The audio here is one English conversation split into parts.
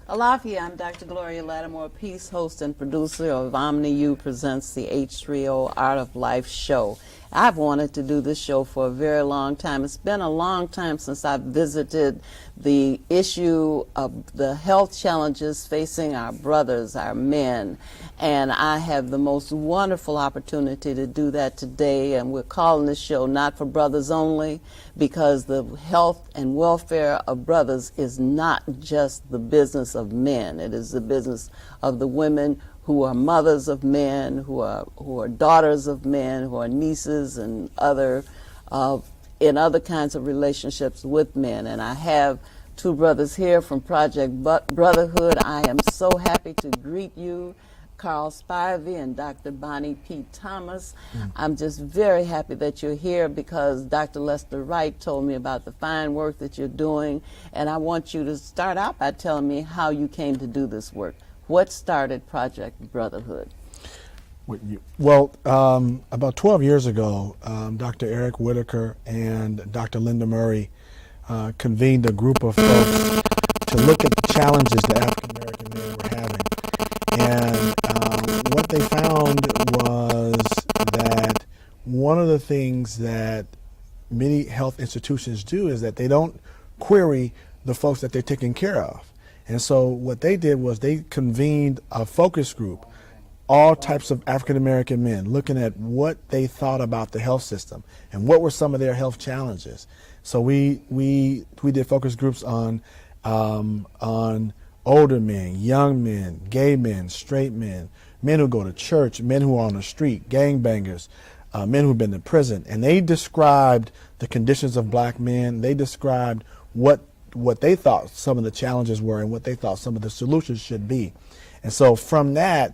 Alafia, I'm Dr. Gloria Lattimore, peace host and producer of OmniU Presents the H3O Art of Life show. I've wanted to do this show for a very long time. It's been a long time since I've visited the issue of the health challenges facing our brothers, our men, and I have the most wonderful opportunity to do that today, and we're calling this show Not for Brothers Only, because the health and welfare of brothers is not just the business of men. It is the business of the women who are mothers of men, who are daughters of men, who are nieces and in other kinds of relationships with men. And I have two brothers here from Project Brotherhood. I am so happy to greet you, Carl Spivey and Dr. Bonnie P. Thomas. I'm just very happy that you're here because Dr. Lester Wright told me about the fine work that you're doing, and I want you to start out by telling me how you came to do this work. What started Project Brotherhood? Well, about 12 years ago, Dr. Eric Whitaker and Dr. Linda Murray convened a group of folks to look at the challenges that African American men were having. And what they found was that one of the things that many health institutions do is that they don't query the folks that they're taking care of. And so what they did was they convened a focus group, all types of African American men, looking at what they thought about the health system and what were some of their health challenges. So we did focus groups on older men, young men, gay men, straight men, men who go to church, men who are on the street, gangbangers, men who've been in prison, and they described the conditions of black men. They described what they thought some of the challenges were and what they thought some of the solutions should be. And so from that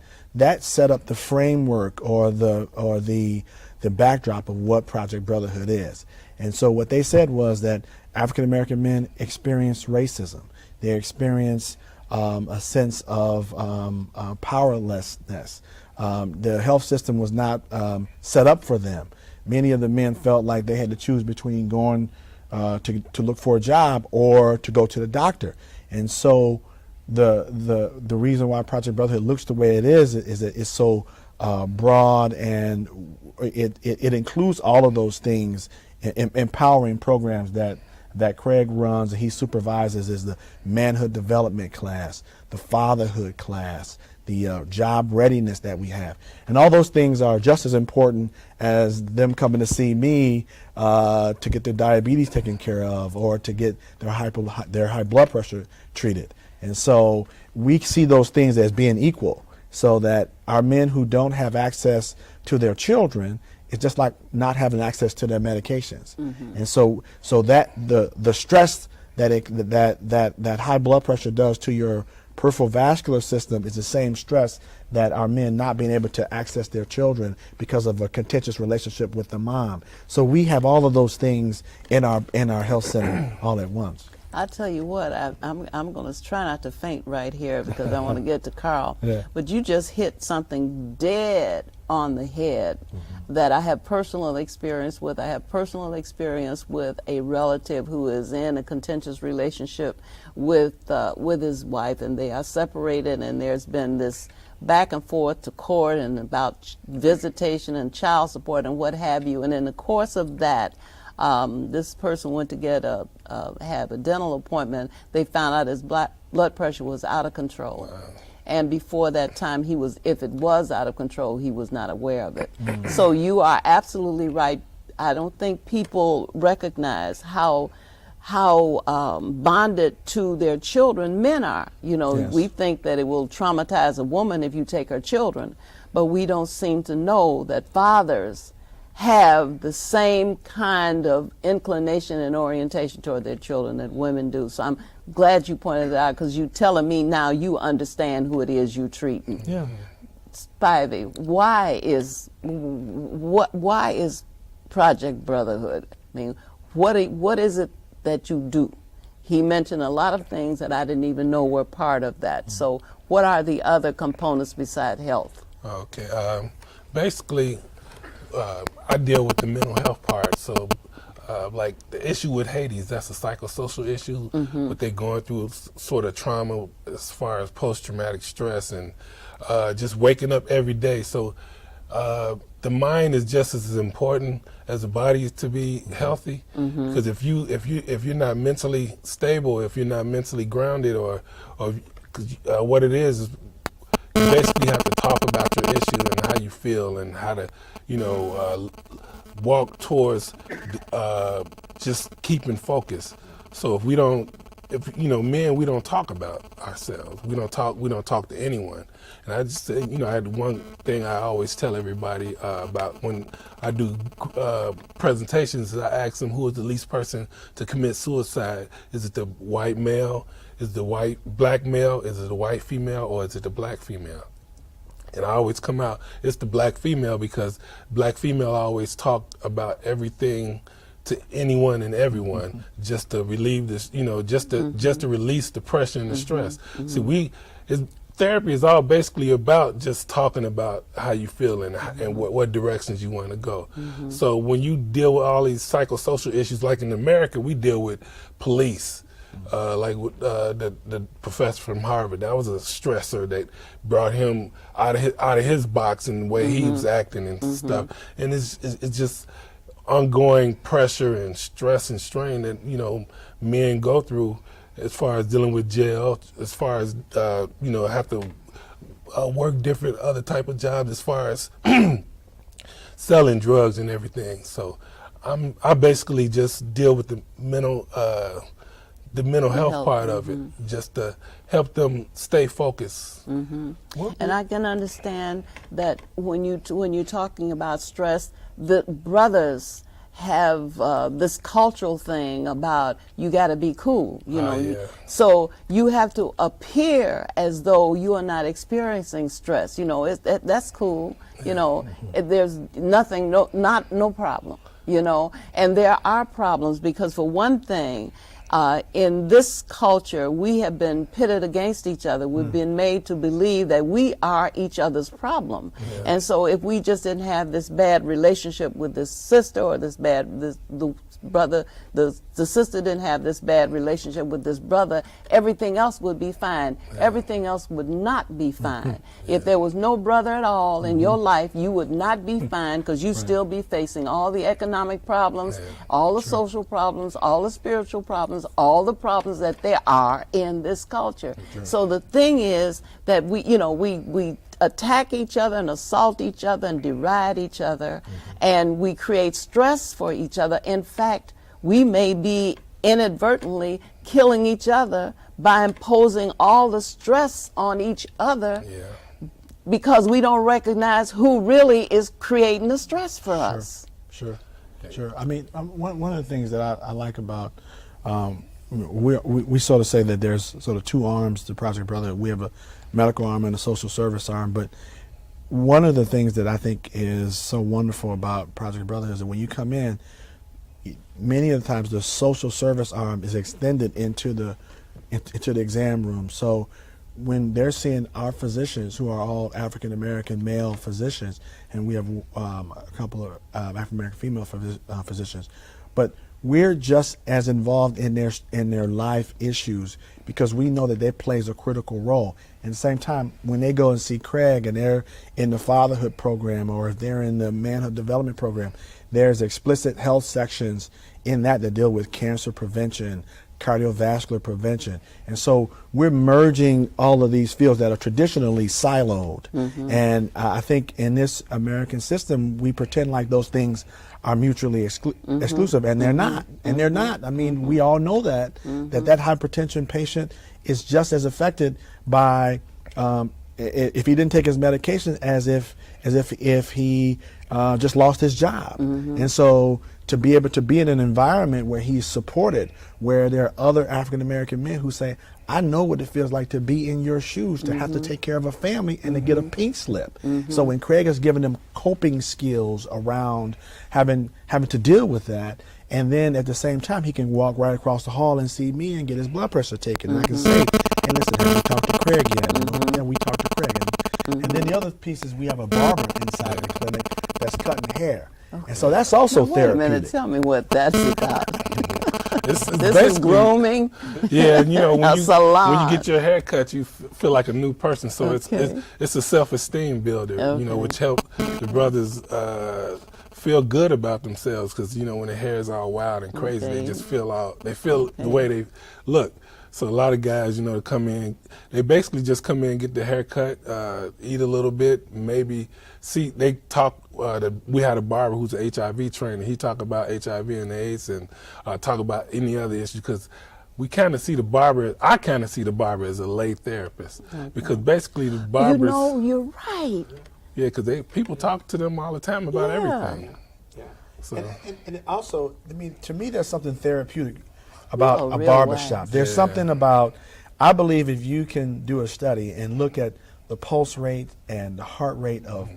set up the framework or the backdrop of what Project Brotherhood is. And so what they said was that African American men experience racism. They experience a sense of powerlessness. The health system was not set up for them. Many of the men felt like they had to choose between going to look for a job or to go to the doctor. And so the reason why Project Brotherhood looks the way it is that it's so broad, and it includes all of those things, empowering programs that Craig runs and he supervises, is the manhood development class, the fatherhood class, the job readiness that we have. And all those things are just as important as them coming to see me to get their diabetes taken care of or to get their high blood pressure treated. And so we see those things as being equal, so that our men who don't have access to their children, it's just like not having access to their medications. Mm-hmm. And so that the stress that high blood pressure does to your peripheral vascular system is the same stress that our men not being able to access their children because of a contentious relationship with the mom. So we have all of those things in our health center all at once. I tell you what, I'm going to try not to faint right here because I want to get to Carl. Yeah. But you just hit something dead on the head that I have personal experience with. I have personal experience with a relative who is in a contentious relationship with his wife, and they are separated, and there's been this back and forth to court and about visitation and child support and what have you. And in the course of that, this person went to have a dental appointment. They found out his blood pressure was out of control. Wow. And before that time, if it was out of control, he was not aware of it. Mm-hmm. So you are absolutely right. I don't think people recognize how bonded to their children men are. You know, yes. We think that it will traumatize a woman if you take her children, but we don't seem to know that fathers have the same kind of inclination and orientation toward their children that women do. So I'm glad you pointed it out, because you're telling me now you understand who it is you're treating. Yeah. Spivey, why is Project Brotherhood? I mean, what is it that you do? He mentioned a lot of things that I didn't even know were part of that. So what are the other components besides health? Okay, basically, I deal with the mental health part. So like the issue with Haiti is that's a psychosocial issue. What they're going through is sort of trauma as far as post-traumatic stress and just waking up every day. So the mind is just as important as the body to be healthy. Because if you're not mentally stable, if you're not mentally grounded, or what it is you basically have to talk about your issue and how you feel and how to, walk towards just keeping focus. So if men, we don't talk about ourselves. We don't talk to anyone. And I just say, I had one thing I always tell everybody about when I do presentations. I ask them who is the least person to commit suicide. Is it the white male? Is it the white black male? Is it the white female? Or is it the black female? And I always come out, it's the black female, because black female always talk about everything to anyone and everyone, just to relieve this, just to release depression and stress. See, therapy is all basically about just talking about how you feel and what directions you want to go. So when you deal with all these psychosocial issues, like in America, we deal with police. Like with the professor from Harvard, that was a stressor that brought him out of his box and the way he was acting and stuff. And it's just ongoing pressure and stress and strain that men go through, as far as dealing with jail, as far as have to work different other type of jobs, as far as selling drugs and everything. So I basically just deal with the mental health part of it, just to help them stay focused. And I can understand that when you're talking about stress, the brothers have this cultural thing about you got to be cool, so you have to appear as though you are not experiencing stress. That's cool. There's nothing, no problem. And there are problems, because for one thing, in this culture, we have been pitted against each other. We've been made to believe that we are each other's problem. And so if we just didn't have this bad relationship with this sister, or the brother, the sister didn't have this bad relationship with this brother, everything else would be fine. Everything else would not be fine. If there was no brother at all in your life, you would not be fine, because you'd still be facing all the economic problems, all the social problems, all the spiritual problems, all the problems that there are in this culture. So the thing is that we attack each other and assault each other and deride each other, and we create stress for each other. In fact, we may be inadvertently killing each other by imposing all the stress on each other, because we don't recognize who really is creating the stress for us. Sure. I mean, one of the things that I like about, we sort of say that there's sort of two arms to Project Brother. We have a medical arm and a social service arm, but one of the things that I think is so wonderful about Project Brother is that when you come in, many of the times the social service arm is extended into the exam room. So when they're seeing our physicians, who are all African American male physicians, and we have a couple of African American female physicians, but we're just as involved in their life issues, because we know that that plays a critical role. At the same time, when they go and see Craig and they're in the fatherhood program, or if they're in the manhood development program, there's explicit health sections in that deal with cancer prevention, cardiovascular prevention. And so we're merging all of these fields that are traditionally siloed. And I think in this American system, we pretend like those things are mutually exclusive, and they're not. And they're not. I mean, we all know that hypertension patient is just as affected by if he didn't take his medication as if he just lost his job. And so to be able to be in an environment where he's supported, where there are other African American men who say, I know what it feels like to be in your shoes, to have to take care of a family and to get a pink slip. So when Craig has given them coping skills around having to deal with that, and then at the same time he can walk right across the hall and see me and get his blood pressure taken, and I can say, hey, listen, have you talked to Craig yet? Yeah, we talked to Craig. And then the other piece is we have a barber inside the clinic that's cutting hair. And so that's also Now, wait a minute, therapeutic. tell me what that's about. It's This is basically- grooming. Yeah, you know, A when salon. you get your hair cut, you feel like a new person. So Okay. it's a self-esteem builder, you know, Okay. which help the brothers feel good about themselves, because you know when their hair is all wild and crazy, Okay. they just feel the way they look. So a lot of guys, you know, come in, they basically just come in and get their hair cut, eat a little bit, maybe they talk. We had a barber who's an HIV trainer. He talked about HIV and AIDS and talk about any other issues, because we kind of see the barber. I kind of see the barber as a lay therapist, because basically the barbers. You know, you're right. Yeah, because people talk to them all the time about Yeah. everything. Yeah. So And it also, I mean, to me, there's something therapeutic about Real, a real barbershop. wise. There's Yeah. something about, I believe if you can do a study and look at the pulse rate and the heart rate of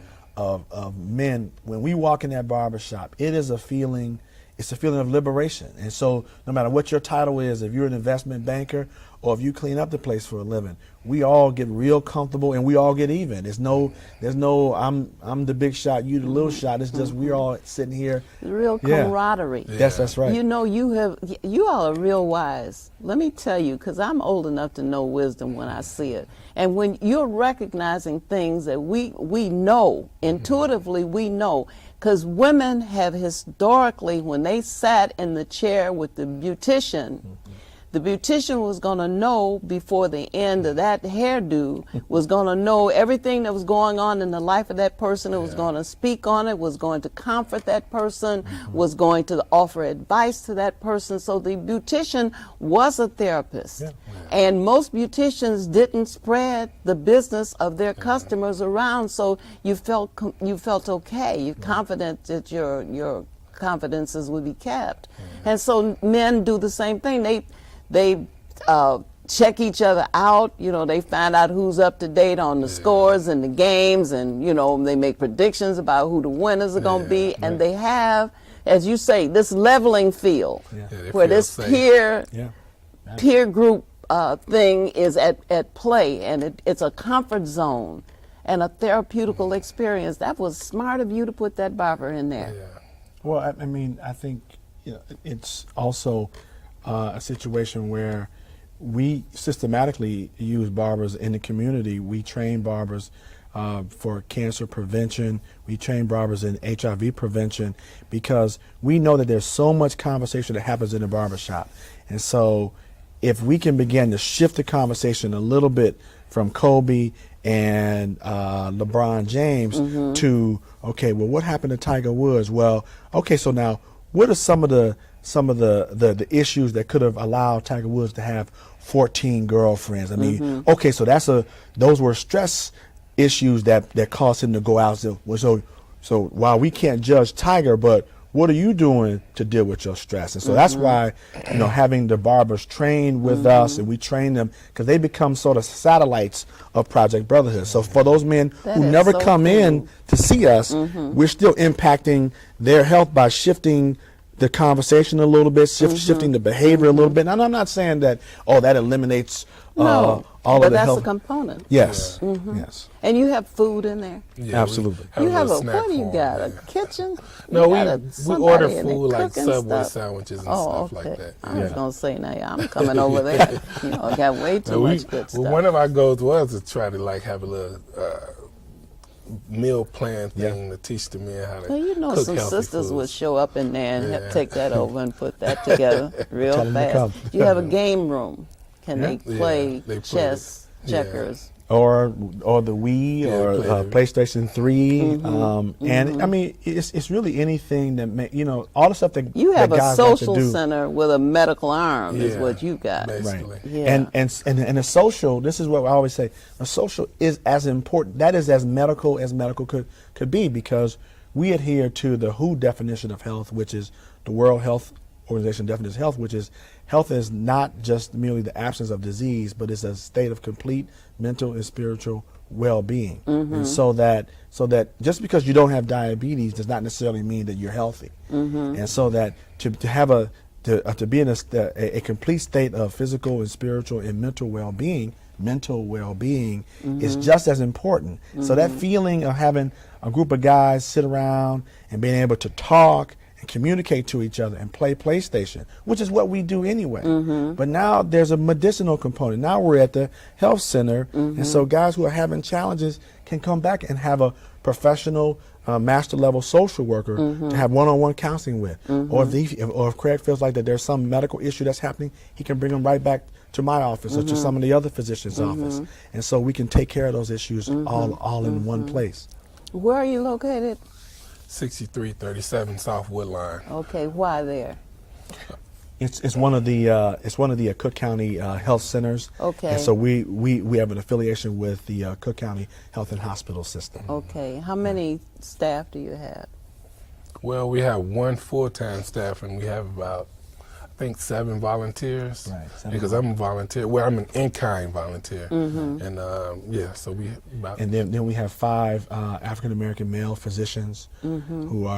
men, when we walk in that barbershop, it is a feeling, it's a feeling of liberation. And so no matter what your title is, if you're an investment banker or if you clean up the place for a living, we all get real comfortable and we all get even. There's no I'm the big shot, you the little shot. It's just we're all sitting here. Real Yeah. camaraderie. That's right. You know, you all are real wise. Let me tell you, because I'm old enough to know wisdom when I see it. And when you're recognizing things that we know, intuitively we know, because women have historically, when they sat in the chair with the beautician, the beautician was going to know before the end of that hairdo, was going to know everything that was going on in the life of that person. It was going to speak on it, was going to comfort that person, was going to offer advice to that person. So the beautician was a therapist. And most beauticians didn't spread the business of their customers around, so you felt okay. You're confident that your confidences would be kept. And so men do the same thing. They check each other out. You know, they find out who's up to date on the scores and the games, and you know, they make predictions about who the winners are going to be. And they have, as you say, this leveling field they where feel this safe. peer group thing is at play, and it's a comfort zone and a therapeutical experience. That was smart of you to put that barber in there. Well, I mean, I think it's also a situation where we systematically use barbers in the community. We train barbers for cancer prevention. We train barbers in HIV prevention, because we know that there's so much conversation that happens in the barbershop. And so if we can begin to shift the conversation a little bit from Kobe and LeBron James to, okay, well, what happened to Tiger Woods? Well, okay, so now what are some of the issues that could have allowed Tiger Woods to have 14 girlfriends? I mean, okay, so those were stress issues that caused him to go out. So while we can't judge Tiger, but what are you doing to deal with your stress? And so that's why, you know, having the barbers train with us, and we train them, because they become sort of satellites of Project Brotherhood. So for those men That who is never so come cool. in to see us, we're still impacting their health by shifting the conversation a little bit, shifting the behavior a little bit. And I'm not saying that, that eliminates No, all but of the that's health. a component. Yes, yes. And you have food in there. Yeah, Absolutely. we You have little a, snack what do you for 'em, got? yeah. A kitchen? No, You we got order somebody in there food like cooking Subway stuff? sandwiches and Oh, stuff okay. like that. I was gonna say, now I'm coming over there. You know, I got way too Now, much good stuff. Well, one of our goals was to try to like have a little meal plan thing to teach the men how to Well, you know, cook some healthy sisters would foods. show up in there and Yeah. take that over and put that together real Tell 'em to fast. come. You have a game room. Can they Yeah, play they play chess, it. Yeah. checkers? Or the Wii, Yeah, or play it. PlayStation 3, and I mean it's really anything that all the stuff that You have that a guys got to social do. center with a medical arm, is Yeah, what you got. basically. Right. Yeah. And a social, this is what I always say, a social is as important, that is as medical could be, because we adhere to the WHO definition of health, which is the World Health Organization definition of health, which is health is not just merely the absence of disease, but it's a state of complete mental and spiritual well-being. And so that just because you don't have diabetes does not necessarily mean that you're healthy. And so that to have to be in a complete state of physical and spiritual and mental well-being mental well-being is just as important. So that feeling of having a group of guys sit around and being able to talk and communicate to each other and play PlayStation, which is what we do anyway. But now there's a medicinal component. Now we're at the health center, and so guys who are having challenges can come back and have a professional master level social worker to have one-on-one counseling with. Or if Craig feels like that there's some medical issue that's happening, he can bring them right back to my office or to some of the other physicians' office. And so we can take care of those issues all in one place. Where are you located? 6337 South Woodline. Okay, why there? It's one of the Cook County health centers. Okay. And so we have an affiliation with the Cook County Health and Hospital System. Okay. How many staff do you have? Well, we have one full-time staff, and we have about, I think, 7 volunteers. Right. Because I'm a volunteer. Well, I'm an in-kind volunteer. And yeah, so we about. And then we have 5 African American male physicians who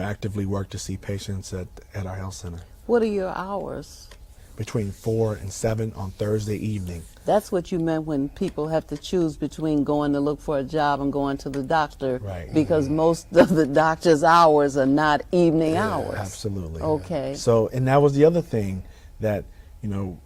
actively work to see patients at our health center. What are your hours? Between 4 and 7 on Thursday evening. That's what you meant when people have to choose between going to look for a job and going to the doctor. Right. Because most of the doctor's hours are not evening hours. Absolutely. Okay. So, and that was the other thing that,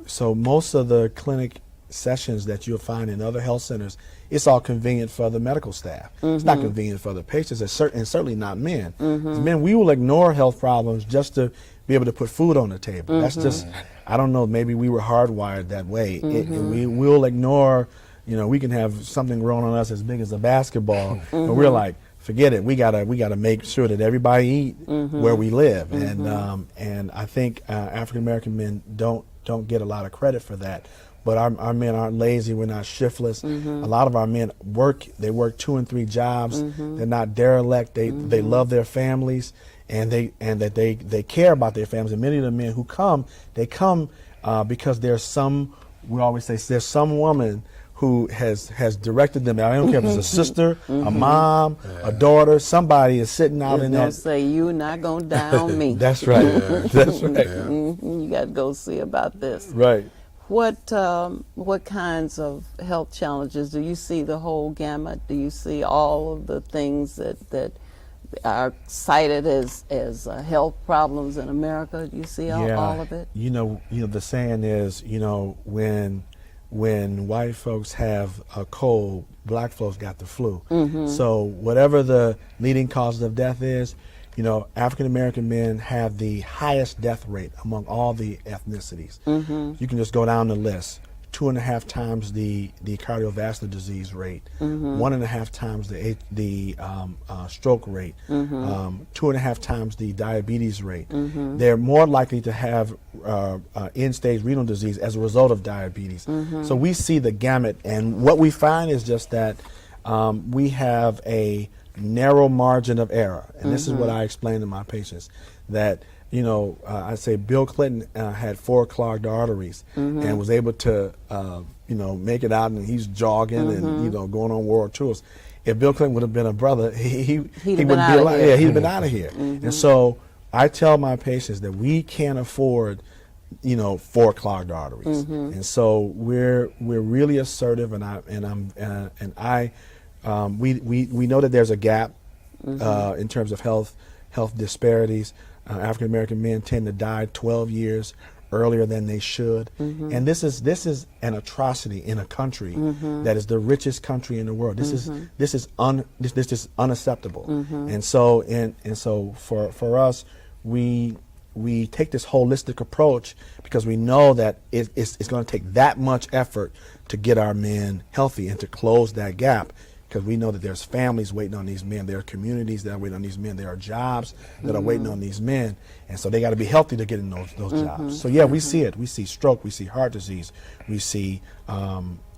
so most of the clinic sessions that you'll find in other health centers, it's all convenient for the medical staff. It's not convenient for the patients, and certainly not men. Men, we will ignore health problems just to be able to put food on the table. That's just, I don't know, maybe we were hardwired that way. And we will ignore, we can have something growing on us as big as a basketball, but we're like, forget it. We gotta make sure that everybody eat where we live. And I think African American men don't get a lot of credit for that. But our men aren't lazy. We're not shiftless. A lot of our men work. They work 2 and 3 jobs. They're not derelict. They love their families, and they care about their families. And many of the men who come, they come because there's some. We always say there's some woman who has directed them. I don't care if it's a sister, a mom, a daughter. Somebody is sitting out in Don't that. say you're not gonna die on me. That's right. That's right. You got to go see about this. Right. What kinds of health challenges do you see? The whole gamut? Do you see all of the things that are cited as health problems in America? Do you see all of it? The saying is, when white folks have a cold, black folks got the flu. So whatever the leading cause of death is, African American men have the highest death rate among all the ethnicities. You can just go down the list. 2.5 times the cardiovascular disease rate, 1.5 times the stroke rate, 2.5 times the diabetes rate. They're more likely to have end-stage renal disease as a result of diabetes. So we see the gamut, and what we find is just that we have a narrow margin of error, and this is what I explain to my patients, that I say Bill Clinton had 4 clogged arteries and was able to make it out, and he's jogging and going on world tours. If Bill Clinton would have been a brother, he would be alive. Yeah, he'd been out of here. And so I tell my patients that we can't afford 4 clogged arteries, and so we're really assertive, and we know that there's a gap in terms of health disparities. African American men tend to die 12 years earlier than they should, and this is an atrocity in a country that is the richest country in the world. This is unacceptable, and so for us, we take this holistic approach because we know that it's going to take that much effort to get our men healthy and to close that gap. Because we know that there's families waiting on these men, there are communities that are waiting on these men, there are jobs that are waiting on these men, and so they got to be healthy to get in those jobs. So yeah, we see it. We see stroke, we see heart disease, we see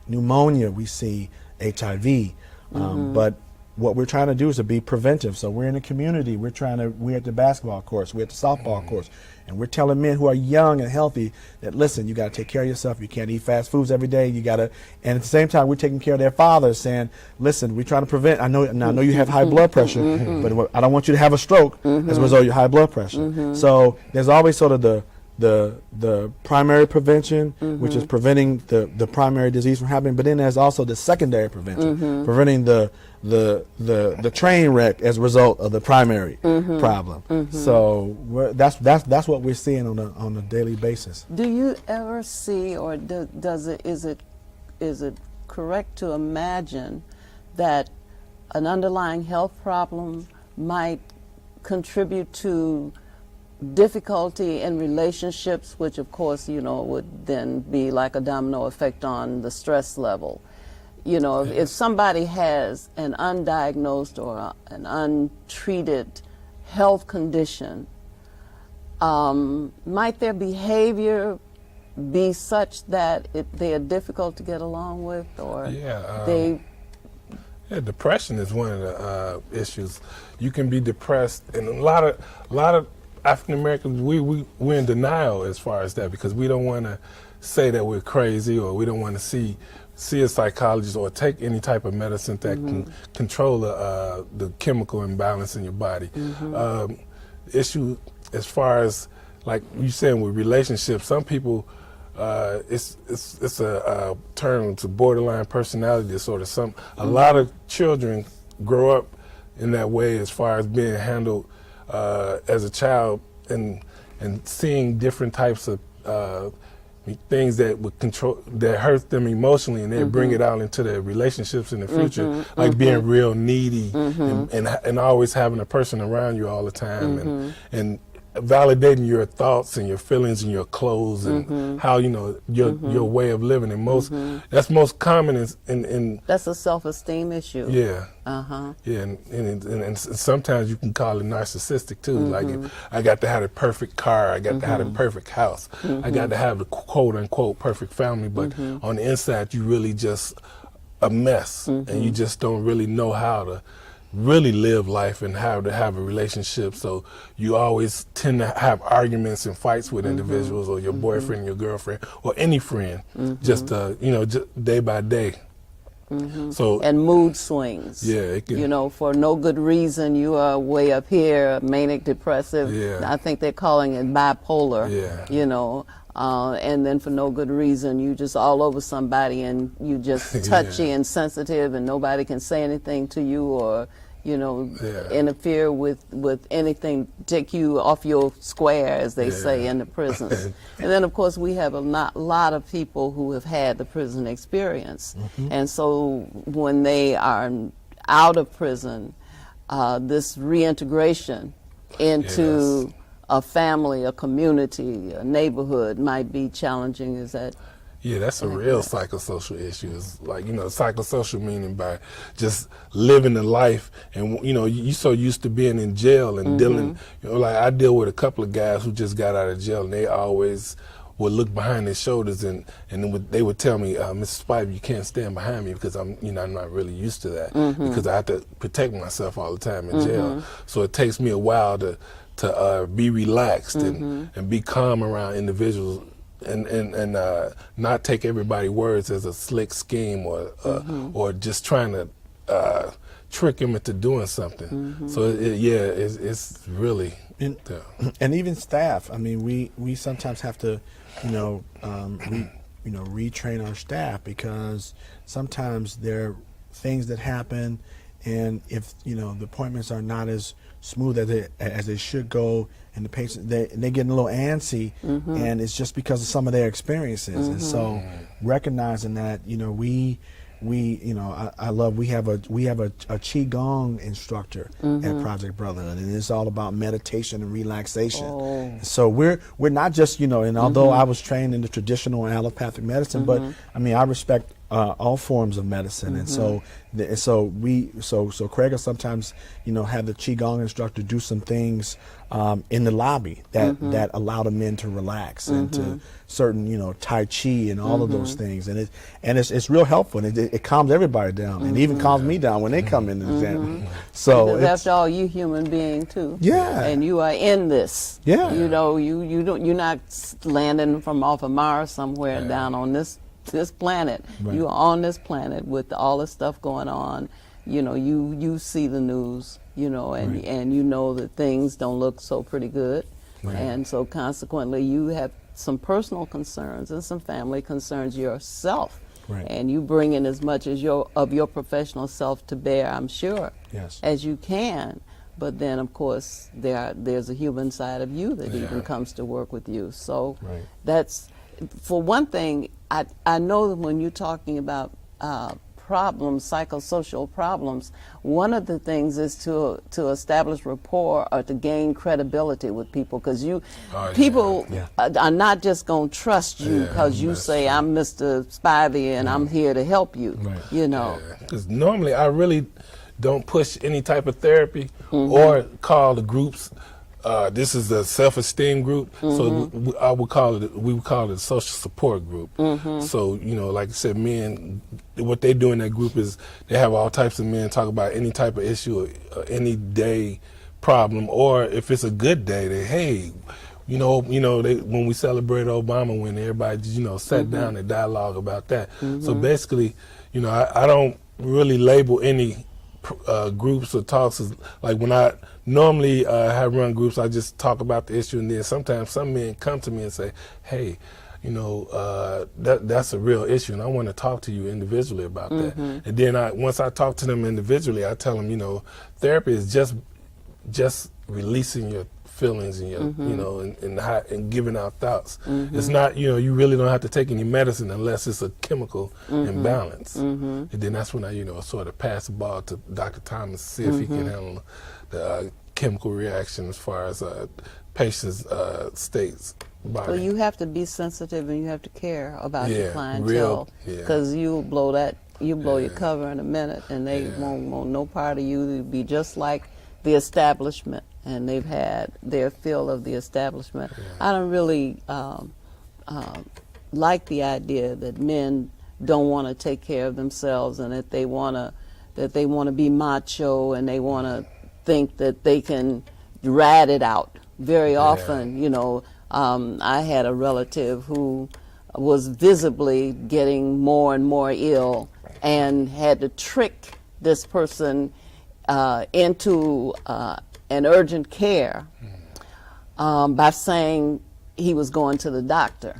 pneumonia, we see HIV, but what we're trying to do is to be preventive. So we're in the community, we're at the basketball course, we're at the softball course, and we're telling men who are young and healthy that, listen, you got to take care of yourself. You can't eat fast foods every day. You got to, and at the same time, we're taking care of their fathers, saying, listen, we're trying to prevent. I know you have high blood pressure, but I don't want you to have a stroke as a result of your high blood pressure. So there's always sort of the the primary prevention, which is preventing the primary disease from happening, but then there's also the secondary prevention, preventing the train wreck as a result of the primary problem. So that's what we're seeing on a daily basis. Do you ever see, or is it correct to imagine that an underlying health problem might contribute to difficulty in relationships, which of course, would then be like a domino effect on the stress level? If somebody has an undiagnosed or an untreated health condition, might their behavior be such that they are difficult to get along with, or depression is one of the issues. You can be depressed, and a lot of African Americans, we're in denial as far as that, because we don't want to say that we're crazy, or we don't want to see a psychologist or take any type of medicine that can control the chemical imbalance in your body. Issue as far as, like you saying, with relationships, some people, it's a term to borderline personality disorder. A lot of children grow up in that way as far as being handled as a child, and seeing different types of things that hurt them emotionally, and they bring it out into their relationships in the future, like being real needy, and always having a person around you all the time, and validating your thoughts and your feelings and your clothes and how your way of living. And that's most common in that's a self-esteem issue. Yeah. Yeah, and sometimes you can call it narcissistic too. Like, I got to have the perfect car, I got to have the perfect house, I got to have the quote unquote perfect family, but on the inside you really just a mess, and you just don't really know how to really live life and how to have a relationship. So you always tend to have arguments and fights with individuals, or your boyfriend, your girlfriend, or any friend, just just day by day. So, and mood swings. Yeah, it can, for no good reason. You are way up here, manic depressive. Yeah. I think they're calling it bipolar. Yeah. And then for no good reason, you just all over somebody, and you just touchy and sensitive, and nobody can say anything to you, or interfere with anything, take you off your square, as they say in the prisons. And then, of course, we have a lot of people who have had the prison experience. And so when they are out of prison, this reintegration into a family, a community, a neighborhood might be challenging. Is that? Yeah, that's a real psychosocial issue. It's like, psychosocial meaning by just living the life, and you so used to being in jail and dealing, like I deal with a couple of guys who just got out of jail, and they always would look behind their shoulders, and they would tell me, Mr. Spivey, you can't stand behind me, because I'm not really used to that, because I have to protect myself all the time in jail. So it takes me a while to be relaxed and be calm around individuals, and not take everybody's words as a slick scheme, or just trying to trick them into doing something. So it's really and even staff. I mean, we sometimes have to retrain our staff, because sometimes there are things that happen, and if the appointments are not as smooth as they should go, and the patients they're getting a little antsy, and it's just because of some of their experiences. And so recognizing that we have a qigong instructor at Project Brotherhood, and it's all about meditation and relaxation. So we're not just and although I was trained in the traditional and allopathic medicine, but I mean, I respect all forms of medicine, and so Craig will sometimes have the qigong instructor do some things in the lobby that allow the men to relax, and to certain tai chi and all of those things, and it's real helpful, and it calms everybody down, and even calms me down when they come in and examine me. So because after all, you human being too, and you are in this, you don't, you're not landing from off of Mars somewhere down on this planet. You are on this planet with all the stuff going on. You see the news, and you know that things don't look so pretty good. And so consequently, you have some personal concerns and some family concerns yourself. Right. And you bring in as much as your professional self to bear, I'm sure, Yes. as you can. But then, of course, there's a human side of you that even comes to work with you. So Right. that's, for one thing, I know that when you're talking about problems, psychosocial problems, one of the things is to establish rapport or to gain credibility with people, because people are not just going to trust you because you say, I'm Mr. Spivey and I'm here to help you, you know. Because normally I really don't push any type of therapy or call the groups. This is a self-esteem group, so we would call it a social support group. So, you know, like I said, men, what they do in that group is they have all types of men talk about any type of issue, any day problem, or if it's a good day, they, hey, when we celebrate Obama, when everybody, sat down and dialogue about that. So basically, I don't really label any groups or talks as, like when I normally have run groups, I just talk about the issue, and then sometimes some men come to me and say, hey, that's a real issue, and I want to talk to you individually about that. And then once I talk to them individually, I tell them, therapy is just releasing your feelings and your, and giving out thoughts. It's not, you really don't have to take any medicine unless it's a chemical imbalance. And then that's when I, sort of pass the ball to Dr. Thomas to see if he can handle the chemical reaction as far as patient's states. Body. Well, you have to be sensitive and you have to care about your clientele, because you'll blow your cover in a minute, and they won't want no part of you to be just like the establishment, and they've had their fill of the establishment. I don't really like the idea that men don't want to take care of themselves, and that they want to be macho, and they want to think that they can rat it out. Very often, I had a relative who was visibly getting more and more ill, and had to trick this person into an urgent care by saying he was going to the doctor,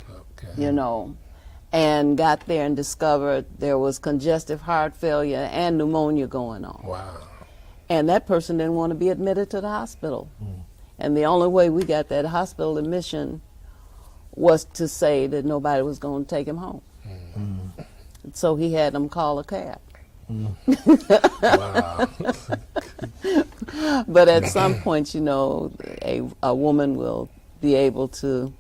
and got there and discovered there was congestive heart failure and pneumonia going on. Wow. And that person didn't want to be admitted to the hospital. And the only way we got that hospital admission was to say that nobody was going to take him home. So he had them call a cab. Wow. But at some point, a woman will be able to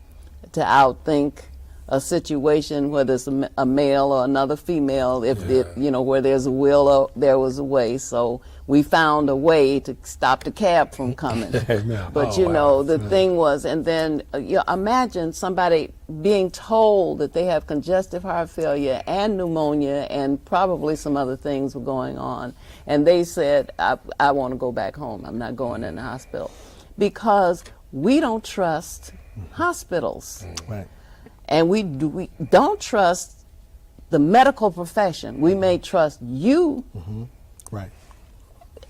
outthink a situation, whether it's a male or another female. If where there's a will, there was a way. So we found a way to stop the cab from coming. But the thing was, and then imagine somebody being told that they have congestive heart failure and pneumonia and probably some other things were going on, and they said, I want to go back home. I'm not going in the hospital, because we don't trust hospitals. Right. And we don't trust the medical profession. We may trust you Right.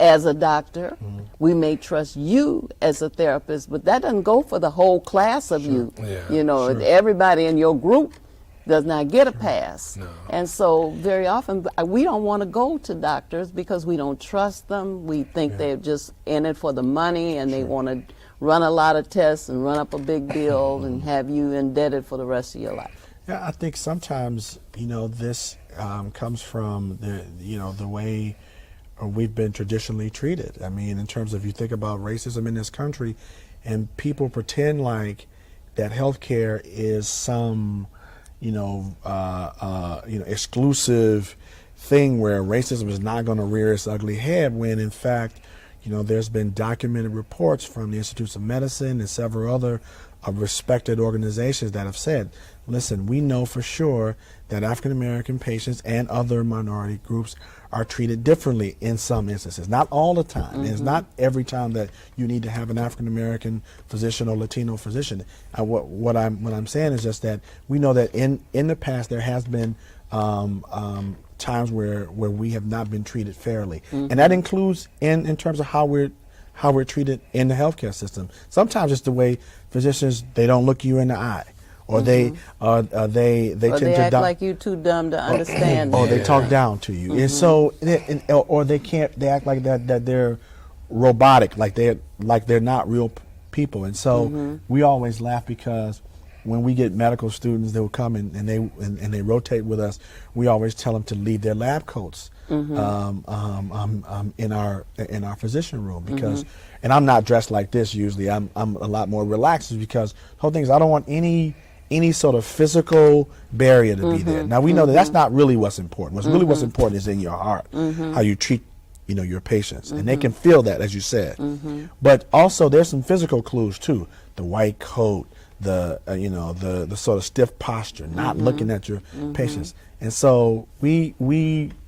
as a doctor. We may trust you as a therapist, but that doesn't go for the whole class of you. Everybody in your group does not get a pass. No. And so very often we don't want to go to doctors because we don't trust them. We think they're just in it for the money, and they want to run a lot of tests and run up a big bill and have you indebted for the rest of your life. Yeah, I think sometimes, this comes from the way we've been traditionally treated. I mean, in terms of, you think about racism in this country, and people pretend like that healthcare is some, exclusive thing where racism is not going to rear its ugly head, when in fact, there's been documented reports from the Institutes of Medicine and several other respected organizations that have said, listen, we know for sure that African American patients and other minority groups are treated differently in some instances. Not all the time. And it's not every time that you need to have an African American physician or Latino physician. What I'm saying is just that we know that in the past there has been times where we have not been treated fairly, and that includes in terms of how how we're treated in the healthcare system. Sometimes it's the way physicians, they don't look you in the eye, or they tend Or they to act like you too dumb to understand. or they talk anything. down to you, and so or they act like that they're robotic, like they're not real people, and so we always laugh because when we get medical students, they will come and they rotate with us. We always tell them to leave their lab coats in our physician room because, and I'm not dressed like this usually. I'm a lot more relaxed because the whole thing is I don't want any sort of physical barrier to be there. Now we know that that's not really what's important. What's important is in your heart, how you treat your patients, and they can feel that, as you said. But also there's some physical clues too. The white coat, the sort of stiff posture, not looking at your patients. And so we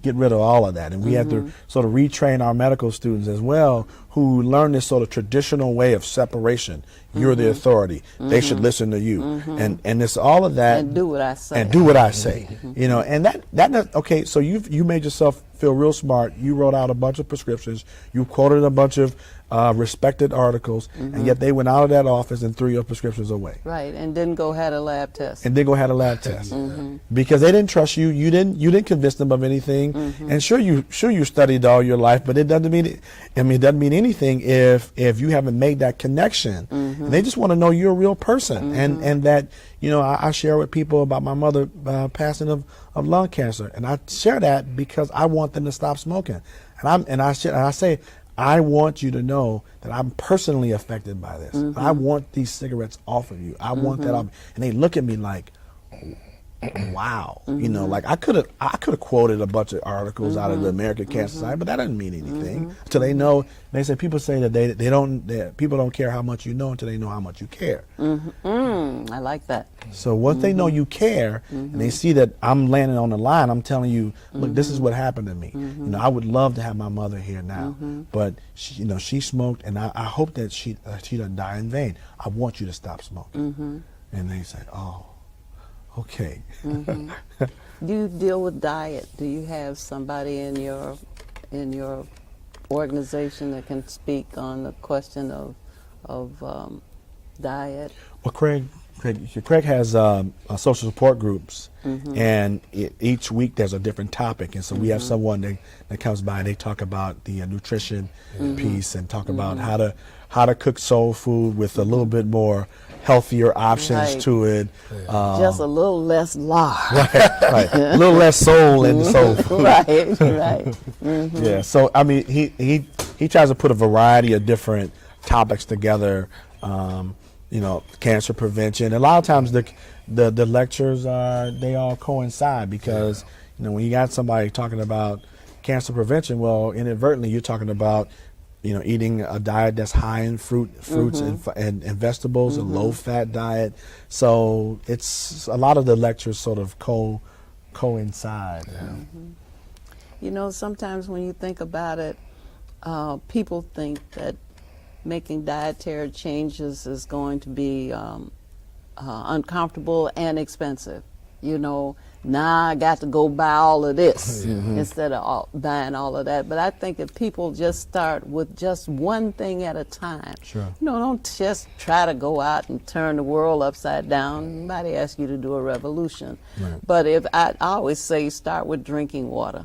get rid of all of that, and we have to sort of retrain our medical students as well, who learn this sort of traditional way of separation. You're the authority. They should listen to you, and it's all of that. And do what I say. And do what I say. And that okay. So you made yourself feel real smart. You wrote out a bunch of prescriptions. You quoted a bunch of respected articles, and yet they went out of that office and threw your prescriptions away. Right, and didn't go had a lab test. Because they didn't trust you. You didn't convince them of anything. And sure you studied all your life, but it doesn't mean anything if you haven't made that connection. And they just want to know you're a real person, and that I share with people about my mother passing of lung cancer, and I share that because I want them to stop smoking, and I say I want you to know that I'm personally affected by this. I want these cigarettes off of you. I want that off. And they look at me like, wow, like I could have quoted a bunch of articles out of the American Cancer Society, but that doesn't mean anything until they know. People say that people don't care how much you know until they know how much you care. I like that. So once they know you care, and they see that I'm landing on the line, I'm telling you, look, this is what happened to me. I would love to have my mother here now, but she smoked, and I hope that she doesn't die in vain. I want you to stop smoking. And they say, oh. Okay. Do you deal with diet? Do you have somebody in your organization that can speak on the question of diet? Well, Craig has social support groups, and each week there's a different topic, and so we have someone that comes by and they talk about the nutrition piece and talk about how to cook soul food with a little bit more healthier options to it. Just a little less lard. Right. A little less soul in the soul food. Right. Yeah. So I mean, he tries to put a variety of different topics together. Cancer prevention. A lot of times the lectures they all coincide because when you got somebody talking about cancer prevention, well, inadvertently you're talking about eating a diet that's high in fruits and vegetables, a low-fat diet. So it's a lot of the lectures sort of coincide. Yeah. Sometimes when you think about it, people think that making dietary changes is going to be uncomfortable and expensive. Now I got to go buy all of this instead of buying all of that. But I think if people just start with just one thing at a time, don't just try to go out and turn the world upside down. Nobody asks you to do a revolution. Right. But if I always say start with drinking water.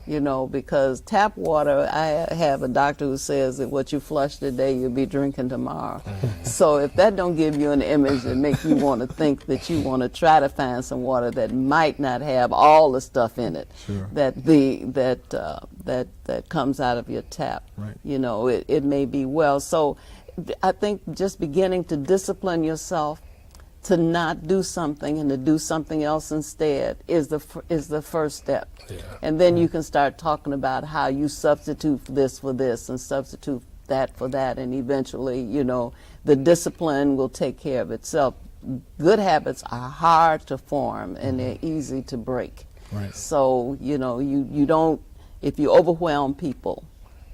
Because tap water, I have a doctor who says that what you flush today, you'll be drinking tomorrow. So if that don't give you an image that makes you want to think that you want to try to find some water that might not have all the stuff in it that comes out of your tap, it may be well. So I think just beginning to discipline yourself to not do something and to do something else instead is the first step. And then you can start talking about how you substitute this for this and substitute that for that, and eventually, the discipline will take care of itself. Good habits are hard to form and they're easy to break. Right. So, you don't, if you overwhelm people,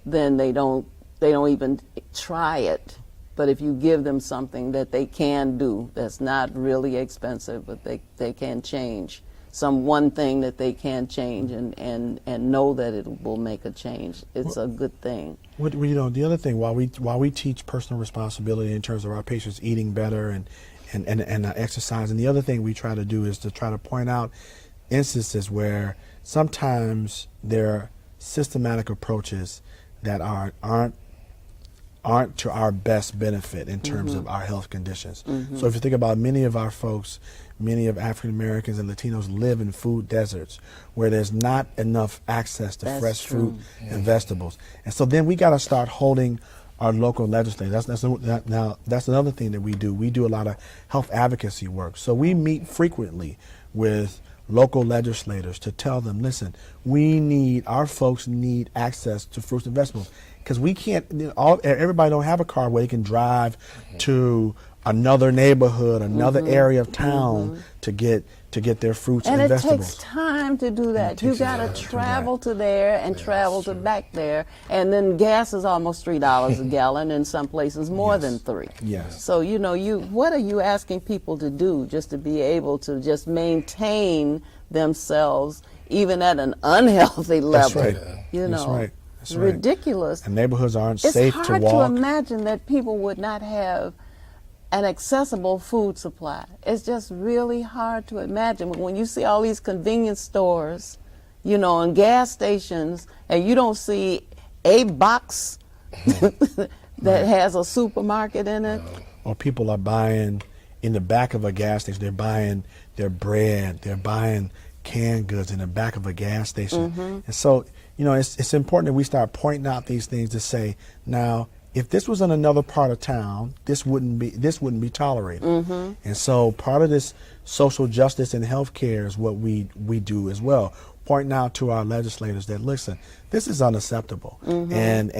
then they don't even try it. But if you give them something that they can do that's not really expensive, but they can change some one thing that they can change and know that it will make a change. It's a good thing. You know, the other thing, while we teach personal responsibility in terms of our patients eating better and exercise, and the other thing we try to do is to try to point out instances where sometimes there are systematic approaches that aren't to our best benefit in terms of our health conditions. So if you think about many of our folks, many of African Americans and Latinos live in food deserts where there's not enough access to fresh fruit and vegetables. And so then we got to start holding our local legislators. That's another thing that we do. We do a lot of health advocacy work. So we meet frequently with local legislators to tell them, listen, our folks need access to fruits and vegetables. Because we can't, everybody don't have a car where they can drive to another neighborhood, another area of town to get their fruits and vegetables. And it takes time to do that. You got to travel to there and travel to back there. And then gas is almost $3 a gallon, in some places more than $3. Yes. So, you know, what are you asking people to do just to be able to just maintain themselves even at an unhealthy level? That's right. You know. That's right. It's ridiculous. And neighborhoods aren't safe to walk. It's hard to imagine that people would not have an accessible food supply. It's just really hard to imagine. When you see all these convenience stores, you know, and gas stations, and you don't see a box that has a supermarket in it. Or people are buying in the back of a gas station, they're buying their bread, they're buying canned goods in the back of a gas station. And so, you know, it's important that we start pointing out these things to say, now, if this was in another part of town, this wouldn't be tolerated. And so part of this social justice and health care is what we do as well, pointing out to our legislators that, listen, this is unacceptable. And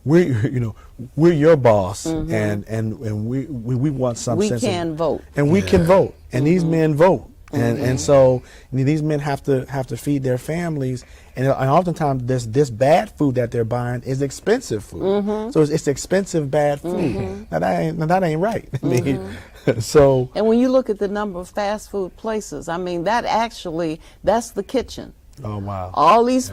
we're your boss, and we want some sense. We can vote. And we can vote. And these men vote. And so these men have to feed their families, and oftentimes this bad food that they're buying is expensive food. So it's expensive bad food. Now that ain't right. I mean, so. And when you look at the number of fast food places, I mean, that's the kitchen. Oh wow! All these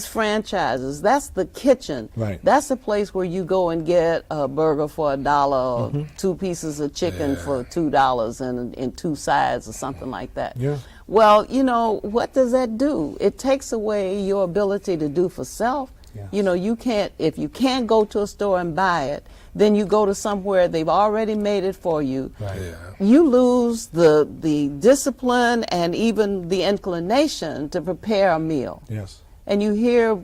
franchises, that's the kitchen. Right. That's the place where you go and get a burger for $1, or 2 pieces of chicken for $2, and 2 sides or something like that. Yeah. Well, you know, what does that do? It takes away your ability to do for self. Yes. You know, if you can't go to a store and buy it, then you go to somewhere they've already made it for you. Right. You lose the discipline and even the inclination to prepare a meal. Yes. And you hear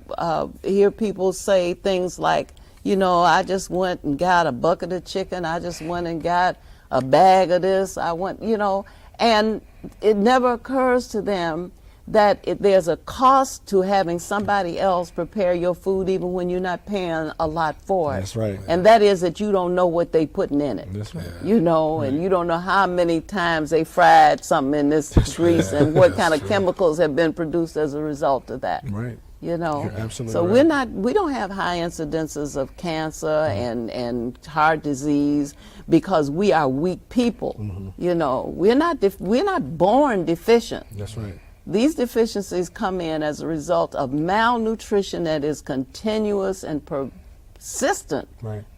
people say things like, you know, I just went and got a bucket of chicken. I just went and got a bag of this. And it never occurs to them that there's a cost to having somebody else prepare your food even when you're not paying a lot for it. That's right. And that is that you don't know what they putting in it. That's right. You know, and you don't know how many times they fried something in this grease and what kind of chemicals have been produced as a result of that. Right. You know, You're absolutely so right. we don't have high incidences of cancer and heart disease because we are weak people. You know, we're not born deficient. That's right. These deficiencies come in as a result of malnutrition that is continuous and persistent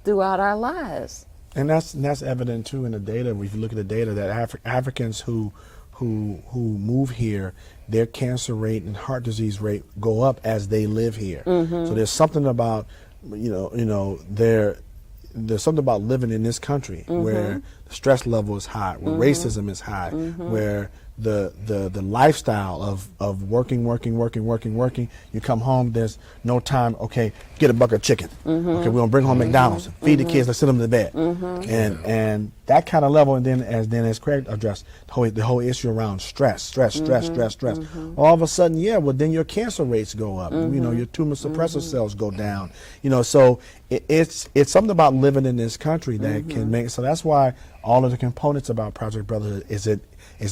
throughout our lives. And that's evident too in the data. If you look at the data, that Africans who move here, their cancer rate and heart disease rate go up as they live here. So there's something about there's something about living in this country where the stress level is high, where racism is high, where the lifestyle of working, you come home, there's no time, okay, get a bucket of chicken. Okay, we're gonna bring home McDonald's, feed the kids, let's sit them to bed. And that kind of level, and then as Craig addressed, the whole issue around stress. All of a sudden, then your cancer rates go up. You know, your tumor suppressor cells go down. You know, so it's something about living in this country that can make, so that's why all of the components about Project Brotherhood is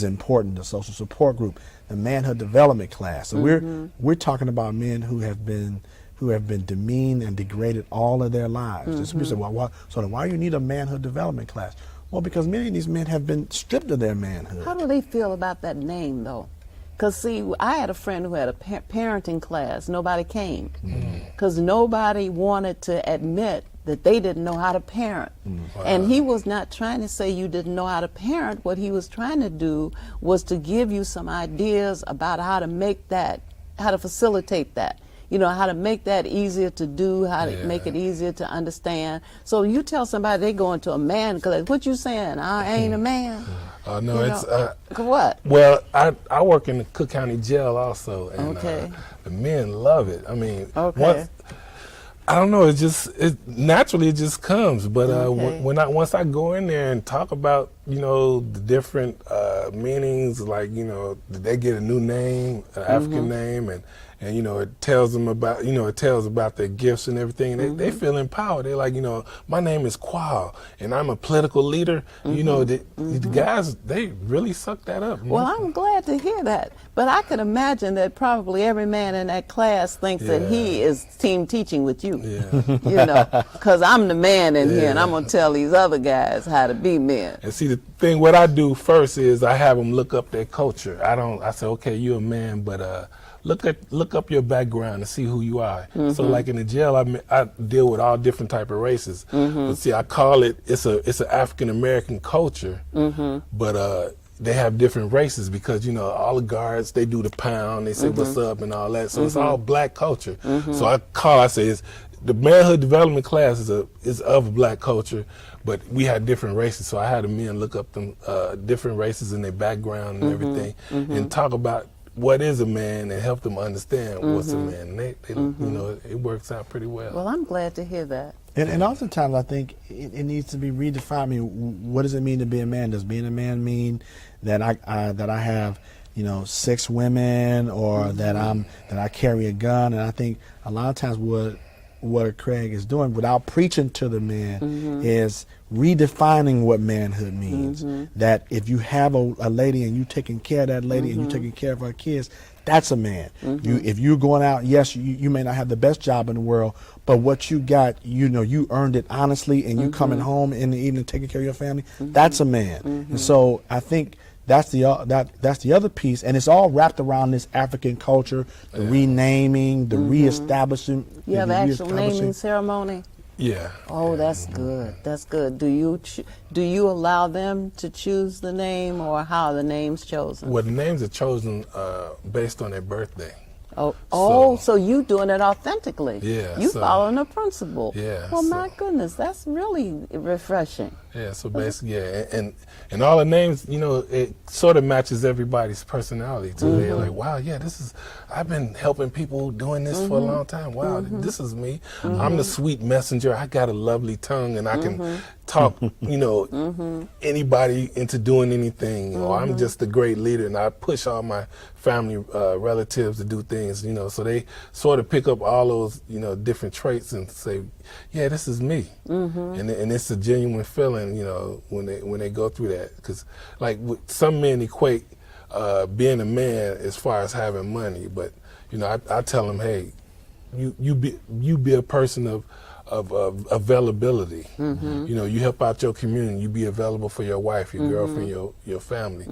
important. The social support group, the manhood development class. So we're talking about men who have been demeaned and degraded all of their lives. Just people say, well, why you need a manhood development class? Well, because many of these men have been stripped of their manhood. How do they feel about that name, though? Because, see, I had a friend who had a parenting class. Nobody came because nobody wanted to admit that they didn't know how to parent. Wow. And he was not trying to say you didn't know how to parent. What he was trying to do was to give you some ideas about how to make that, how to facilitate that. You know, how to make that easier to do, how to make it easier to understand. So you tell somebody they go into a man class, what you saying? I ain't a man. No, You it's know, what? well, I work in the Cook County Jail also, and Okay. the men love it. I mean, Okay. I don't know. Naturally it just comes. But Okay. once I go in there and talk about the different meanings, like they get a new name, an African name, and it tells them about their gifts and everything. And they feel empowered. They're like, my name is Qual, and I'm a political leader. The guys, they really suck that up. Well, I'm glad to hear that. But I can imagine that probably every man in that class thinks that he is team teaching with you. Yeah. Because I'm the man in here, and I'm going to tell these other guys how to be men. And see, the thing, what I do first is I have them look up their culture. I say, okay, you're a man, but look up your background and see who you are. So like in the jail, I deal with all different type of races. But see, I call it's an African American culture, but they have different races because all the guards, they do the pound, they say what's up and all that. So it's all black culture. So I say the manhood development class is of black culture, but we had different races. So I had the men look up them different races and their background and everything, and talk about what is a man and help them understand what's a man. And they it works out pretty well. Well, I'm glad to hear that. And oftentimes I think it needs to be redefined. I mean, what does it mean to be a man? Does being a man mean that I have 6 women, or that I carry a gun? And I think a lot of times what Craig is doing, without preaching to the men, is redefining what manhood means. That if you have a lady and you taking care of that lady and you taking care of her kids, that's a man. If you're going out, yes, you may not have the best job in the world, but what you got, you earned it honestly, and you coming home in the evening taking care of your family, that's a man. And so I think that's the other piece, and it's all wrapped around this African culture, the renaming, the reestablishing. You have an actual naming ceremony? Yeah. Oh, that's good. That's good. Do you allow them to choose the name, or how are the names chosen? Well, the names are chosen based on their birthday. So you doing it authentically. Yeah. You following a principle. Yeah. Well, my goodness, that's really refreshing. Yeah, so basically, and all the names, it sort of matches everybody's personality too. They're like, wow, I've been helping people doing this for a long time. Wow, this is me. I'm the sweet messenger. I got a lovely tongue, and I can talk, anybody into doing anything. Or I'm just a great leader, and I push all my family relatives to do things. So they sort of pick up all those, different traits and say, yeah, this is me, and it's a genuine feeling, when they go through that. Because like some men equate being a man as far as having money, but I tell them, hey, you be a person of availability. You help out your community. You be available for your wife, your girlfriend, your family.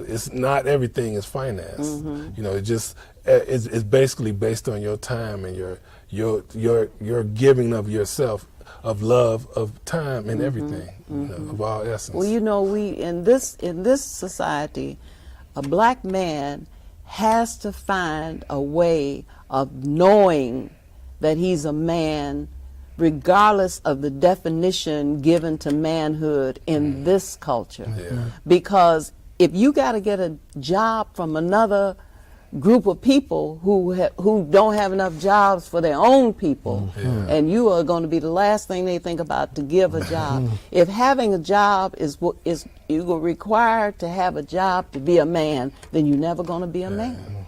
It's not everything is finance. It's basically based on your time and your giving of yourself, of love, of time, and everything, of all essence. Well, we in this society, a black man has to find a way of knowing that he's a man, regardless of the definition given to manhood in this culture. Because if you got to get a job from another group of people who don't have enough jobs for their own people, and you are going to be the last thing they think about to give a job. If having a job is you're required to have a job to be a man, then you're never going to be a man.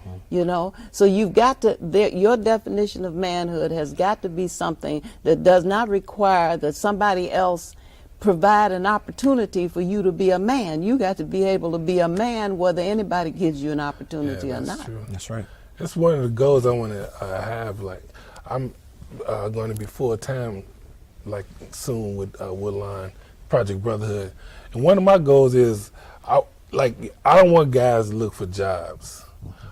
So you've got to, your definition of manhood has got to be something that does not require that somebody else provide an opportunity for you to be a man. You got to be able to be a man whether anybody gives you an opportunity or not. True. That's right. That's one of the goals I want to have. Like, I'm going to be full time, like soon with Woodline Project Brotherhood, and one of my goals is, I don't want guys to look for jobs.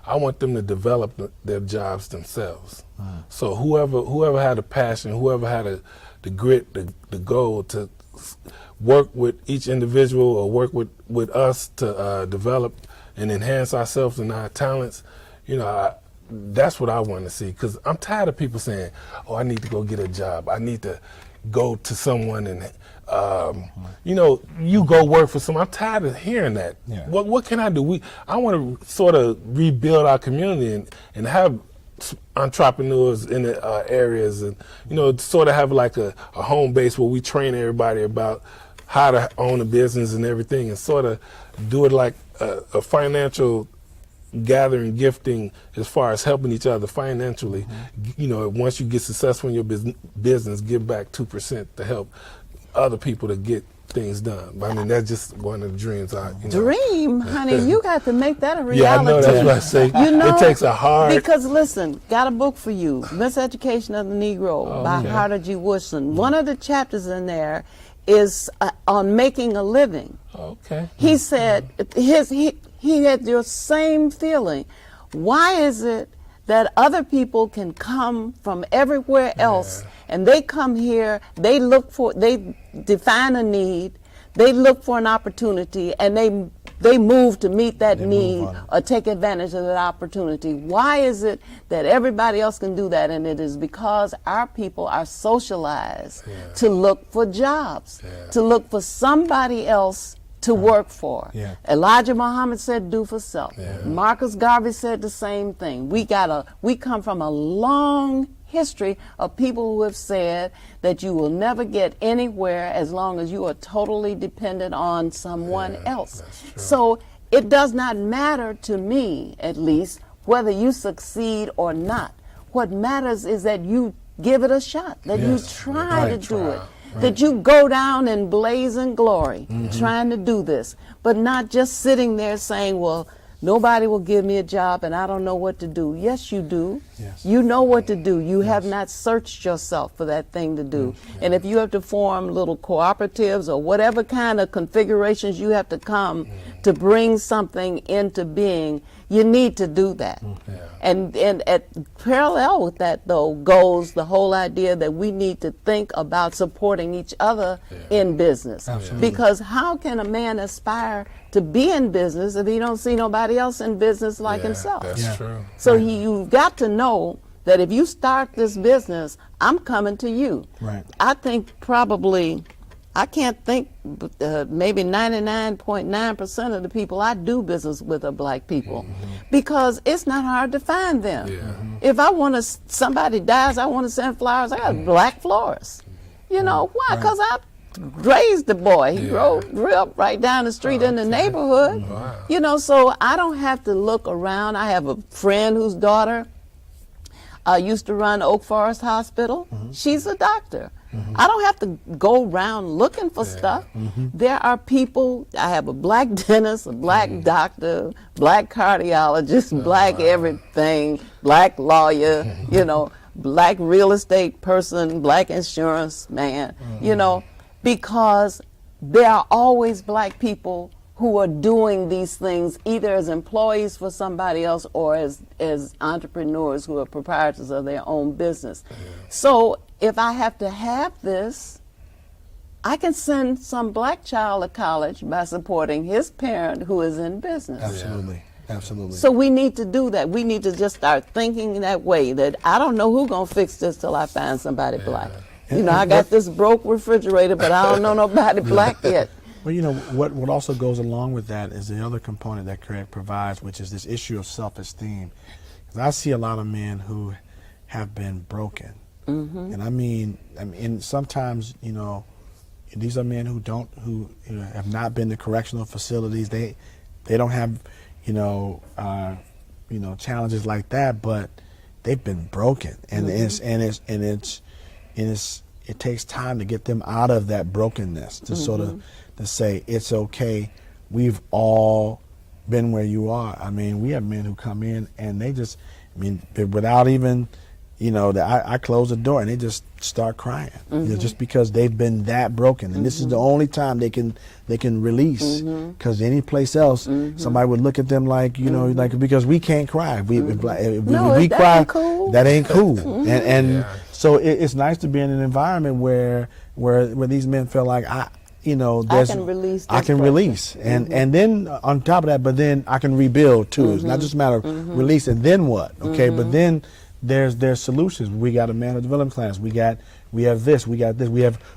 I want them to develop their jobs themselves. So whoever had a passion, whoever had the grit, the goal to work with each individual or work with us to develop and enhance ourselves and our talents, that's what I want to see. Because I'm tired of people saying, "Oh, I need to go get a job. I need to go to someone and." You go work for someone. I'm tired of hearing that. Yeah. What can I do? I want to sort of rebuild our community and have entrepreneurs in the areas, and sort of have like a home base where we train everybody about how to own a business and everything, and sort of do it like a financial gathering, gifting, as far as helping each other financially. Once you get successful in your business, give back 2% to help other people to get things done. I mean, that's just one of the dreams. Dream, honey, you got to make that a reality. Yeah, I know, that's what I say. It takes a hard... Because listen, got a book for you, Miseducation of the Negro by Harder G. Woodson. One of the chapters in there is on making a living. Okay. He said he had your same feeling. Why is it that other people can come from everywhere else and they come here, they define a need, they look for an opportunity, and they move to meet that need or take advantage of that opportunity? Why is it that everybody else can do that? And it is because our people are socialized to look for jobs, to look for somebody else to work for. Elijah Muhammad said, "Do for self." Marcus Garvey said the same thing. We come from a long history of people who have said that you will never get anywhere as long as you are totally dependent on someone else. So it does not matter to me, at least, whether you succeed or not. What matters is that you give it a shot, that you try to do it. That you go down in blazing glory trying to do this, but not just sitting there saying, "Well, nobody will give me a job and I don't know what to do." Yes, you do. You know what to do. You have not searched yourself for that thing to do. And if you have to form little cooperatives or whatever kind of configurations you have to come to bring something into being, you need to do that. And at parallel with that, though, goes the whole idea that we need to think about supporting each other in business. Because how can a man aspire to be in business if he don't see nobody else in business like himself? That's true. So you've got to know that if you start this business, I'm coming to you. I think probably, I can't think, maybe 99.9% of the people I do business with are black people, because it's not hard to find them. If I want to, somebody dies, I want to send flowers, I got a black florist. Why? Because I raised the boy. He grew up right down the street in the neighborhood. So I don't have to look around. I have a friend whose daughter used to run Oak Forest Hospital. She's a doctor. I don't have to go around looking for stuff. There are people, I have a black dentist, a black doctor, black cardiologist, black everything, black lawyer, black real estate person, black insurance man, because there are always black people who are doing these things either as employees for somebody else or as entrepreneurs who are proprietors of their own business. So if I have to have this, I can send some black child to college by supporting his parent who is in business. Absolutely. So we need to do that. We need to just start thinking that way, that I don't know who's going to fix this till I find somebody black. I got this broke refrigerator, but I don't know nobody black yet. Well, what also goes along with that is the other component that Craig provides, which is this issue of self-esteem. 'Cause I see a lot of men who have been broken. And I mean, sometimes, these are men who have not been to correctional facilities. They don't have, challenges like that, but they've been broken, and it takes time to get them out of that brokenness, to sort of to say it's okay. We've all been where you are. I mean, we have men who come in and they just, without even that I close the door and they just start crying, just because they've been that broken, and this is the only time they can release, because any place else somebody would look at them like like, because we can't cry. If we cry, ain't cool. that ain't cool. And so it's nice to be in an environment where these men feel like I can release. And then on top of that, but then I can rebuild too. It's not just a matter of release and then what, okay? But then there's solutions. We got a man of development class. We have this. We got this.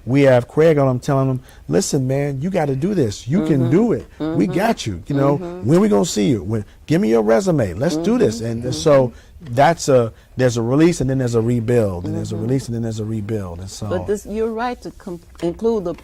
We have Craig on. I'm telling him, listen, man, you got to do this. You can do it. We got you. When we gonna see you? Give me your resume. Let's do this. And so there's a release and then there's a rebuild, and there's a release and then there's a rebuild. And so, but you're right to include the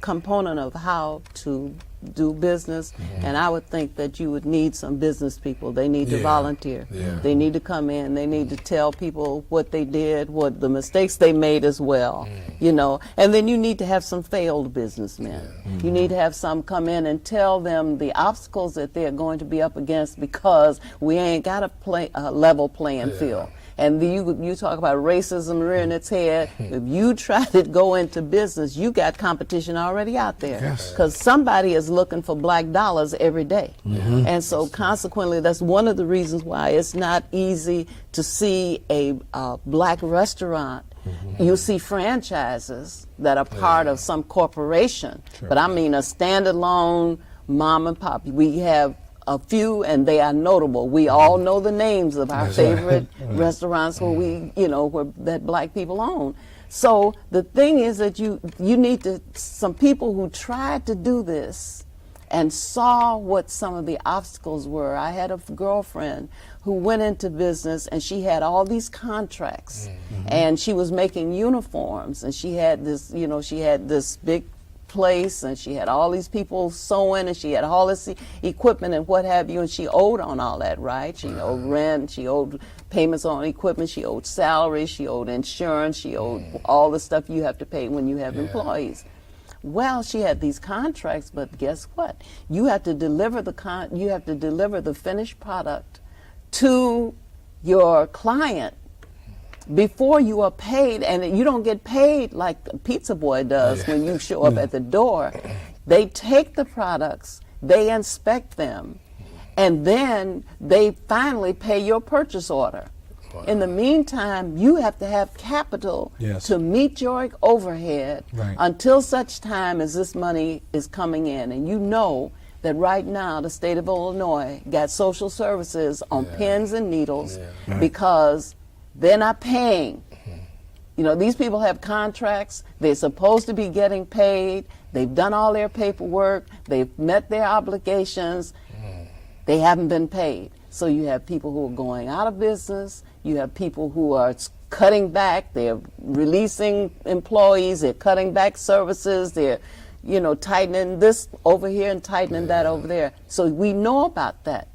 component of how to do business, and I would think that you would need some business people. They need to volunteer. They need to come in. They need to tell people what they did, what the mistakes they made as well, and then you need to have some failed businessmen. You need to have some come in and tell them the obstacles that they're going to be up against, because we ain't got a level playing field. And you talk about racism rearing its head. If you try to go into business, you got competition already out there. Because somebody is looking for black dollars every day. And so consequently, that's one of the reasons why it's not easy to see a black restaurant. You see franchises that are part of some corporation. But I mean a standalone mom and pop. We have a few, and they are notable. We all know the names of our favorite restaurants where where that black people own. So the thing is that you need some people who tried to do this and saw what some of the obstacles were. I had a girlfriend who went into business, and she had all these contracts, and she was making uniforms, and she had this big place, and she had all these people sewing, and she had all this equipment and what have you, and she owed on all that, right? She owed rent, she owed payments on equipment, she owed salary, she owed insurance, she owed all the stuff you have to pay when you have employees. Well, she had these contracts, but guess what? You have to deliver the finished product to your client before you are paid, and you don't get paid like a pizza boy does when you show up at the door. They take the products, they inspect them, and then they finally pay your purchase order. In the meantime, you have to have capital to meet your overhead until such time as this money is coming in. And you know that right now the state of Illinois got social services on pins and needles because they're not paying. These people have contracts. They're supposed to be getting paid. They've done all their paperwork. They've met their obligations. They haven't been paid. So you have people who are going out of business. You have people who are cutting back. They're releasing employees. They're cutting back services. They're, tightening this over here and tightening that over there. So we know about that.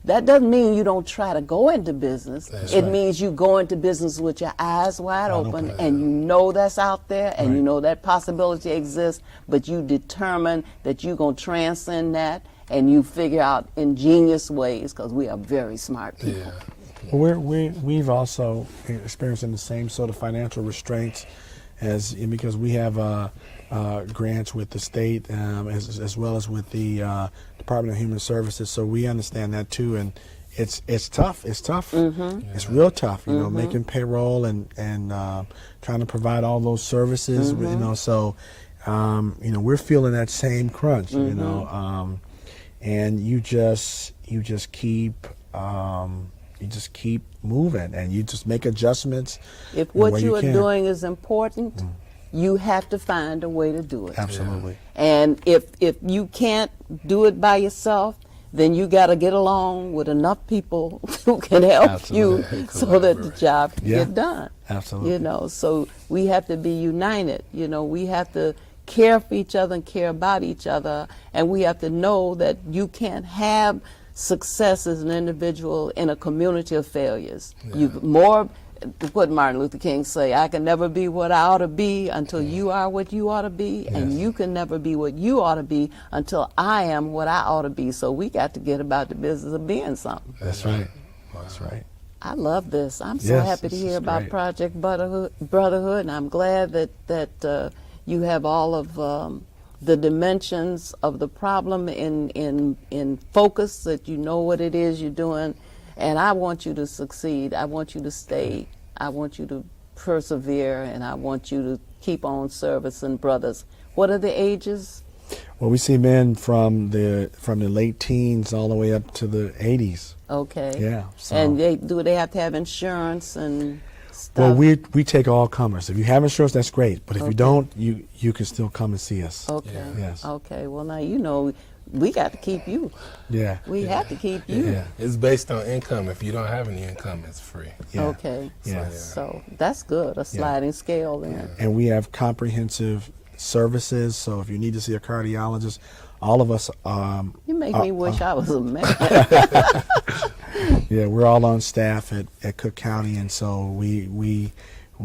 That doesn't mean you don't try to go into business. It means you go into business with your eyes wide open, and you know that's out there, and you know that possibility exists, but you determine that you're going to transcend that, and you figure out ingenious ways, because we are very smart people. Well, we've also experienced the same sort of financial restraints because we have grants with the state as well as with the Department of Human Services, so we understand that too, and it's tough. It's tough. It's real tough. Making payroll and trying to provide all those services. So we're feeling that same crunch. And you just keep moving, and you just make adjustments. If what you are doing is important, you have to find a way to do it. Absolutely. And if you can't do it by yourself, then you got to get along with enough people who can help you so that the job can get done. Absolutely. So we have to be united. We have to care for each other and care about each other, and we have to know that you can't have success as an individual in a community of failures. What Martin Luther King say, I can never be what I ought to be until you are what you ought to be, and you can never be what you ought to be until I am what I ought to be. So we got to get about the business of being something. That's right. That's right. I love this. I'm so Yes, happy to this hear is about great. Project Brotherhood, and I'm glad that you have all of the dimensions of the problem in focus. That you know what it is you're doing, and I want you to succeed. I want you to stay. I want you to persevere, and I want you to keep on servicing brothers. What are the ages? Well, we see men from the late teens all the way up to the 80s. Okay. Yeah. So. And do they have to have insurance and stuff? Well, we take all comers. If you have insurance, that's great. But if Okay. you don't, you can still come and see us. Okay. Yeah. Yes. Okay. Well, now you know we got to keep you. Yeah. We have to keep you. Yeah. It's based on income. If you don't have any income, it's free. Yeah. Okay. Yeah. So that's good. A sliding scale then. And we have comprehensive services. So if you need to see a cardiologist, all of us. You make me wish I was a man. Yeah, we're all on staff at Cook County, and so we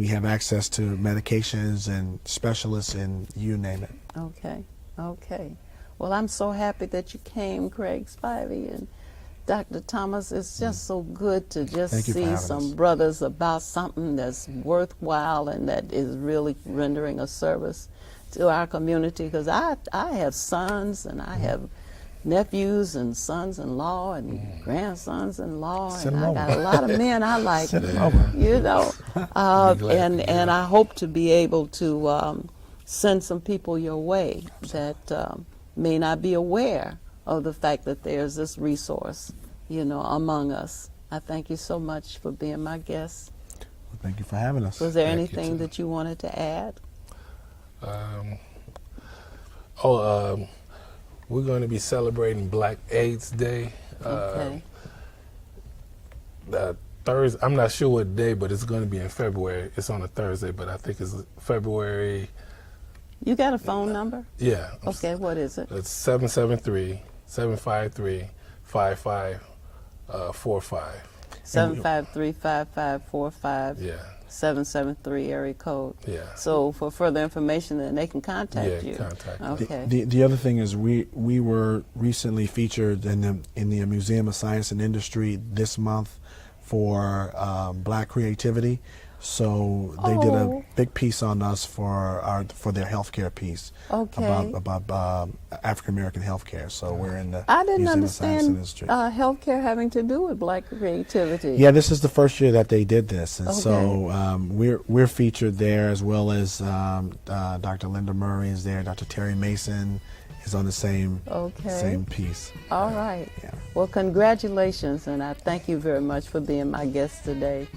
have access to medications and specialists, and you name it. Okay. Okay. Well, I'm so happy that you came, Craig Spivey and Dr. Thomas. It's just so good to just Thank you for see having some us. brothers about something that's worthwhile and that is really rendering a service to our community. Because I have sons and I have nephews and sons-in-law and grandsons-in-law, Send and 'em I over. got a lot of men I like. Send 'em over. You know, Be glad to do and that. I hope to be able to send some people your way that may not be aware of the fact that there's this resource, you know, among us. I thank you so much for being my guest. Well, thank you for having us. Was there Thank you, anything too. that you wanted to add? We're going to be celebrating Black AIDS Day. Okay. Thursday. I'm not sure what day, but it's going to be in February. It's on a Thursday, but I think it's February. You got a phone number? Yeah. Okay, what is it? It's 773-753-5545. 753-5545. Yeah. 773 area code. Yeah. So for further information, then they can contact Yeah, you. contact me. Okay. The other thing is we were recently featured in the Museum of Science and Industry this month for Black creativity. So they did a Oh. big piece on us for their healthcare piece Okay. about African American healthcare. So we're in the I didn't Museum of Science and understand Industry. healthcare having to do with Black creativity. Yeah, this is the first year that they did this, and Okay. so we're featured there, as well as Dr. Linda Murray is there. Dr. Terry Mason is on the same piece. All right. Yeah. Well, congratulations, and I thank you very much for being my guest today.